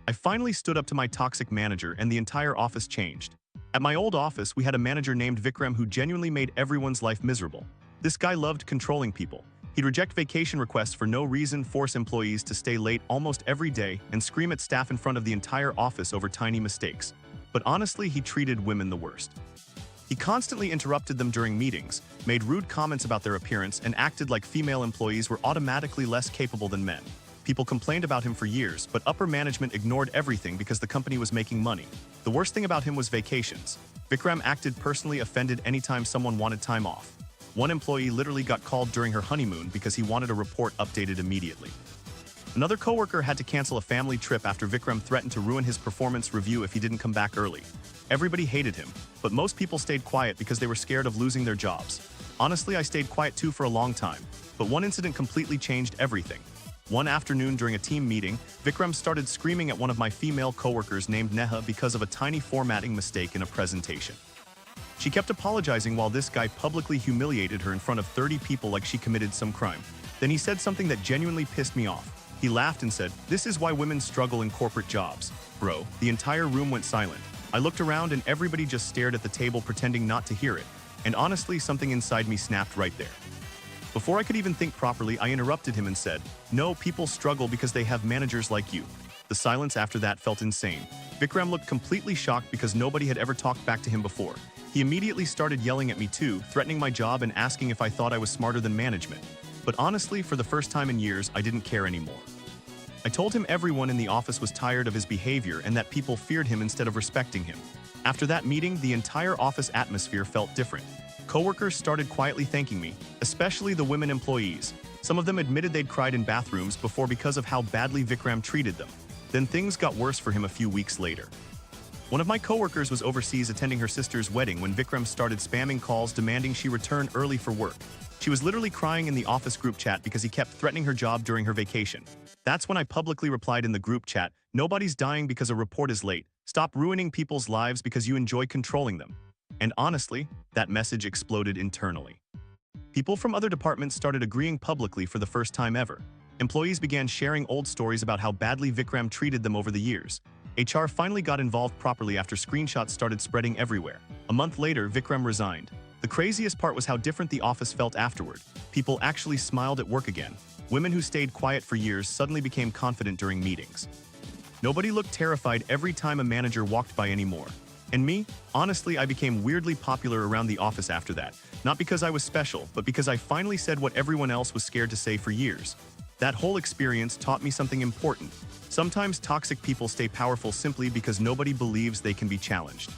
I finally stood up to my toxic manager and the entire office changed. At my old office, we had a manager named Vikram who genuinely made everyone's life miserable. This guy loved controlling people. He'd reject vacation requests for no reason, force employees to stay late almost every day, and scream at staff in front of the entire office over tiny mistakes. But honestly, he treated women the worst. He constantly interrupted them during meetings, made rude comments about their appearance, and acted like female employees were automatically less capable than men. People complained about him for years, but upper management ignored everything because the company was making money. The worst thing about him was vacations. Vikram acted personally offended anytime someone wanted time off. One employee literally got called during her honeymoon because he wanted a report updated immediately. Another coworker had to cancel a family trip after Vikram threatened to ruin his performance review if he didn't come back early. Everybody hated him, but most people stayed quiet because they were scared of losing their jobs. Honestly, I stayed quiet too for a long time, but one incident completely changed everything. One afternoon during a team meeting, Vikram started screaming at one of my female coworkers named Neha because of a tiny formatting mistake in a presentation. She kept apologizing while this guy publicly humiliated her in front of 30 people like she committed some crime. Then he said something that genuinely pissed me off. He laughed and said, "This is why women struggle in corporate jobs." Bro, the entire room went silent. I looked around and everybody just stared at the table pretending not to hear it. And honestly, something inside me snapped right there. Before I could even think properly, I interrupted him and said, "No, people struggle because they have managers like you." The silence after that felt insane. Vikram looked completely shocked because nobody had ever talked back to him before. He immediately started yelling at me too, threatening my job and asking if I thought I was smarter than management. But honestly, for the first time in years, I didn't care anymore. I told him everyone in the office was tired of his behavior and that people feared him instead of respecting him. After that meeting, the entire office atmosphere felt different. Coworkers started quietly thanking me, especially the women employees. Some of them admitted they'd cried in bathrooms before because of how badly Vikram treated them. Then things got worse for him a few weeks later. One of my coworkers was overseas attending her sister's wedding when Vikram started spamming calls demanding she return early for work. She was literally crying in the office group chat because he kept threatening her job during her vacation. That's when I publicly replied in the group chat, "Nobody's dying because a report is late. Stop ruining people's lives because you enjoy controlling them." And honestly, that message exploded internally. People from other departments started agreeing publicly for the first time ever. Employees began sharing old stories about how badly Vikram treated them over the years. HR finally got involved properly after screenshots started spreading everywhere. A month later, Vikram resigned. The craziest part was how different the office felt afterward. People actually smiled at work again. Women who stayed quiet for years suddenly became confident during meetings. Nobody looked terrified every time a manager walked by anymore. And me? Honestly, I became weirdly popular around the office after that. Not because I was special, but because I finally said what everyone else was scared to say for years. That whole experience taught me something important. Sometimes toxic people stay powerful simply because nobody believes they can be challenged.